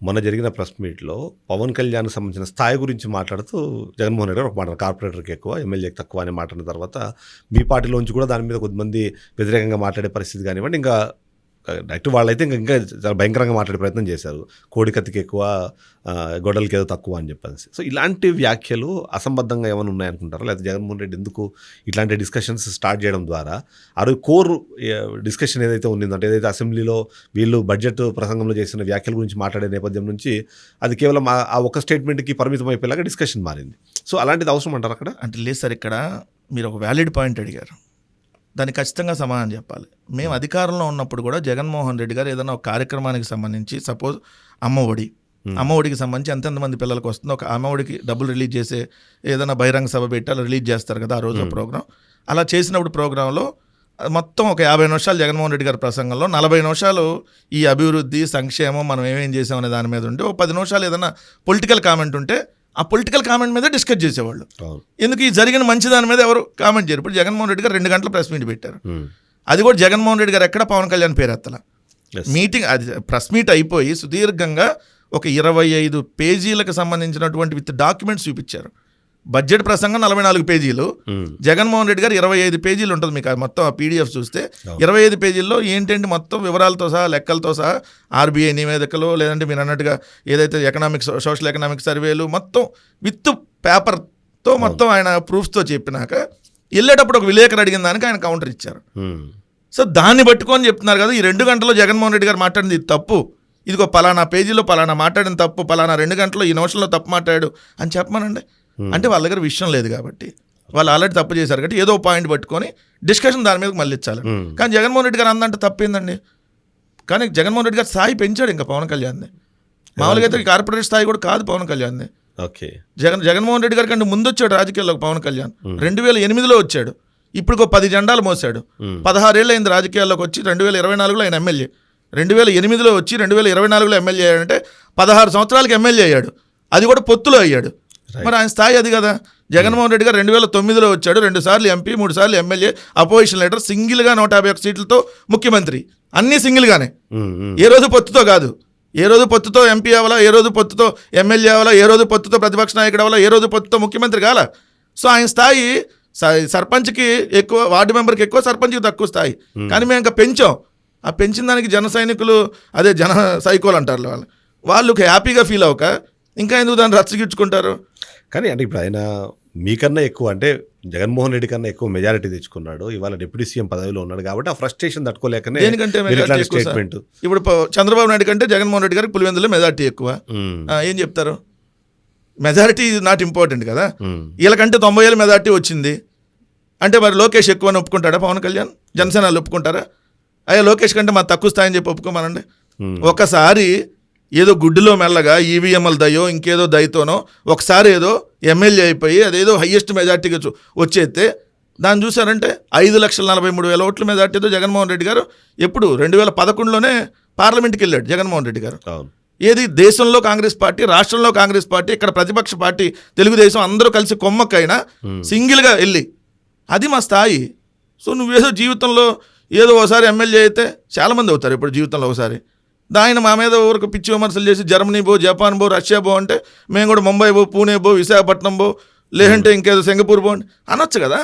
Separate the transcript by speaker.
Speaker 1: మొన్న జరిగిన ప్రెస్ మీట్లో పవన్ కళ్యాణ్కి సంబంధించిన స్థాయి గురించి మాట్లాడుతూ జగన్మోహన్ రెడ్డి గారు ఒక మాట, కార్పొరేటర్కి ఎక్కువ ఎమ్మెల్యేకి తక్కువ అని మాట్లాడిన తర్వాత మీ పార్టీలోంచి కూడా దాని మీద కొద్దిమంది వ్యతిరేకంగా మాట్లాడే పరిస్థితి కానివ్వండి, ఇంకా డైరెక్ట్ వాళ్ళైతే ఇంకా చాలా భయంకరంగా మాట్లాడే ప్రయత్నం చేశారు. కోడికత్తికి ఎక్కువ గొడవలకి ఏదో తక్కువ అని చెప్పేసి. సో ఇలాంటి వ్యాఖ్యలు అసంబద్ధంగా ఏమైనా ఉన్నాయనుకుంటారా? లేకపోతే జగన్మోహన్ రెడ్డి ఎందుకు ఇట్లాంటి డిస్కషన్స్ స్టార్ట్ చేయడం ద్వారా కోర్ డిస్కషన్ ఏదైతే ఉండిందంటే, ఏదైతే అసెంబ్లీలో వీళ్ళు బడ్జెట్ ప్రసంగంలో చేసిన వ్యాఖ్యల గురించి మాట్లాడే నేపథ్యం నుంచి అది కేవలం ఆ ఒక్క స్టేట్మెంట్కి పరిమితం అయిపోయేలాగా డిస్కషన్ మారింది. సో అలాంటిది అవసరం అంటారు అక్కడ?
Speaker 2: అంటే లేదు సార్, ఇక్కడ మీరు ఒక వ్యాలిడ్ పాయింట్ అడిగారు, దానికి ఖచ్చితంగా సమాధానం చెప్పాలి. మేము అధికారంలో ఉన్నప్పుడు కూడా జగన్మోహన్ రెడ్డి గారు ఏదైనా ఒక కార్యక్రమానికి సంబంధించి, సపోజ్ అమ్మఒడికి సంబంధించి ఎంతెంతమంది పిల్లలకు వస్తుందో ఒక అమ్మఒడికి డబ్బులు రిలీజ్ చేసే ఏదైనా బహిరంగ సభ పెట్టి అలా రిలీజ్ చేస్తారు కదా ఆ రోజు ప్రోగ్రాం. అలా చేసినప్పుడు ప్రోగ్రాంలో మొత్తం ఒక 50 నిమిషాలు జగన్మోహన్ రెడ్డి గారి ప్రసంగంలో 40 నిమిషాలు ఈ అభివృద్ధి సంక్షేమం మనం ఏమేం చేసామనే దాని మీద ఉంటే, ఒక 10 నిమిషాలు ఏదైనా పొలిటికల్ కామెంట్ ఉంటే ఆ పొలిటికల్ కామెంట్ మీద డిస్కస్ చేసేవాళ్ళు. ఎందుకు ఈ జరిగిన మంచి దాని మీద ఎవరు కామెంట్ చేయరు. ఇప్పుడు జగన్మోహన్ రెడ్డి గారు 2 గంటల ప్రెస్ మీట్ పెట్టారు. అది కూడా జగన్మోహన్ రెడ్డి గారు ఎక్కడ పవన్ కళ్యాణ్ పేరు ఎత్తల. మీటింగ్ అది ప్రెస్ మీట్ అయిపోయి సుదీర్ఘంగా ఒక 25 పేజీలకు సంబంధించినటువంటి విత్ డాక్యుమెంట్స్ చూపించారు. బడ్జెట్ ప్రసంగం 44 పేజీలు, జగన్మోహన్ రెడ్డి గారు 25 పేజీలు ఉంటుంది. మీకు మొత్తం ఆ పీడిఎఫ్ చూస్తే 25 పేజీల్లో ఏంటంటే మొత్తం వివరాలతో సహా, లెక్కలతో సహా, ఆర్బీఐ నివేదికలు, లేదంటే మీరు అన్నట్టుగా ఏదైతే ఎకనామిక్స్, సోషల్ ఎకనామిక్ సర్వేలు మొత్తం విత్ పేపర్తో మొత్తం ఆయన ప్రూఫ్స్తో చెప్పినాక వెళ్ళేటప్పుడు ఒక విలేకరు అడిగిన దానికి ఆయన కౌంటర్ ఇచ్చారు. సో దాన్ని పట్టుకొని చెప్తున్నారు కదా, ఈ 2 గంటల్లో జగన్మోహన్ రెడ్డి గారు మాట్లాడింది ఇది తప్పు, ఇదిగో పలానా పేజీలో పలానా మాట్లాడిన తప్పు, పలానా 2 గంటల్లో ఈ నిమిషంలో తప్పు మాట్లాడాడు అని చెప్పమనండి. అంటే వాళ్ళ దగ్గర విషయం లేదు కాబట్టి, వాళ్ళు ఆల్రెడీ తప్పు చేశారు కాబట్టి ఏదో పాయింట్ పట్టుకొని డిస్కషన్ దాని మీద మళ్ళీ ఇచ్చాలి. కానీ జగన్మోహన్ రెడ్డి గారు అందంటే తప్పేందండి. కానీ జగన్మోహన్ రెడ్డి గారు స్థాయి పెంచాడు ఇంకా పవన్ కళ్యాణ్ని. మామూలుగా అయితే కార్పొరేట్ స్థాయి కూడా కాదు పవన్ కళ్యాణ్ని. జగన్మోహన్ రెడ్డి గారి కంటే ముందు వచ్చాడు రాజకీయాల్లోకి పవన్ కళ్యాణ్. 2008లో వచ్చాడు. ఇప్పుడు 10 జెండాలు మోసాడు. 16 ఏళ్ళు అయింది రాజకీయాల్లోకి వచ్చి. 2024లో ఆయన ఎమ్మెల్యే. 2008లో వచ్చి 2024లో ఎమ్మెల్యే అయ్యాడంటే 16 సంవత్సరాలకి ఎమ్మెల్యే అయ్యాడు. అది కూడా పొత్తులో అయ్యాడు. మరి ఆయన స్థాయి అది కదా. జగన్మోహన్ రెడ్డి గారు 2009లో వచ్చాడు, 2 సార్లు ఎంపీ, 3 సార్లు ఎమ్మెల్యే, అపోజిషన్ లీడర్, సింగిల్గా 151 సీట్లతో ముఖ్యమంత్రి. అన్నీ సింగిల్గానే, ఏ రోజు పొత్తుతో కాదు. ఏ రోజు పొత్తుతో ఎంపీ అవ్వాలా, ఏ రోజు పొత్తుతో ఎమ్మెల్యే అవ్వాలా, ఏ రోజు పొత్తుతో ప్రతిపక్ష నాయకుడు అవ్వాలా, ఏ రోజు పొత్తుతో ముఖ్యమంత్రి కాల. సో ఆయన స్థాయి సర్పంచ్కి ఎక్కువ, వార్డు మెంబర్కి ఎక్కువ, సర్పంచ్కి తక్కువ స్థాయి. కానీ మేము ఇంకా పెంచాం. ఆ పెంచిన దానికి జన సైనికులు, అదే జన సైకోలు అంటారు వాళ్ళకి హ్యాపీగా ఫీల్ అవ్వక ఇంకా ఎందుకు దాన్ని రచ్చగిచ్చుకుంటారు. కానీ అంటే ఇప్పుడు ఆయన మీకన్నా ఎక్కువ, అంటే జగన్మోహన్ రెడ్డి కన్నా ఎక్కువ మెజారిటీ తెచ్చుకున్నాడు. ఇవాళ డిప్యూటీ సీఎం పదవిలో ఉన్నాడు కాబట్టి ఆ ఫ్రస్ట్రేషన్ తట్టుకోలేకనే స్టేట్మెంట్. ఇప్పుడు చంద్రబాబు నాయుడు కంటే జగన్మోహన్ రెడ్డి గారికి పులివెందులో మెజారిటీ ఎక్కువ. ఏం చెప్తారు? మెజారిటీ ఈజ్ నాట్ ఇంపార్టెంట్ కదా. వీళ్ళకంటే 90 ఏళ్ళ మెజారిటీ వచ్చింది అంటే మరి లోకేష్ ఎక్కువ అని ఒప్పుకుంటాడా పవన్ కళ్యాణ్? జనసేనలు ఒప్పుకుంటారా? అయ్యా లోకేష్ కంటే మా తక్కువ స్థాయిని చెప్పి ఒప్పుకోమనండి. ఒకసారి ఏదో గుడ్డులో మెల్లగా ఈవీఎంల దయో ఇంకేదో దయతోనో ఒకసారి ఏదో ఎమ్మెల్యే అయిపోయి అదేదో హయ్యెస్ట్ మెజార్టీగా వచ్చేస్తే దాన్ని చూసారంటే 5,43,000 ఓట్ల మెజార్టీతో జగన్మోహన్ రెడ్డి గారు ఎప్పుడు 2011లోనే పార్లమెంట్కి వెళ్ళాడు జగన్మోహన్ రెడ్డి గారు. ఏది దేశంలో కాంగ్రెస్ పార్టీ, రాష్ట్రంలో కాంగ్రెస్ పార్టీ, ఇక్కడ ప్రతిపక్ష పార్టీ తెలుగుదేశం అందరూ కలిసి కొమ్మక్కైనా సింగిల్గా వెళ్ళి, అది మా స్థాయి. సో నువ్వేదో జీవితంలో ఏదో ఒకసారి ఎమ్మెల్యే అయితే చాలామంది అవుతారు ఇప్పుడు జీవితంలో ఒకసారి. దాని మా మీద ఊరికి పిచ్చి విమర్శలు చేసి జర్మనీ బో, జపాన్ బో, రష్యా బో అంటే మేము కూడా ముంబై బో, పూణే బో, విశాఖపట్నం బో, లేదంటే ఇంకేదో సింగపూర్ బో అనొచ్చు కదా.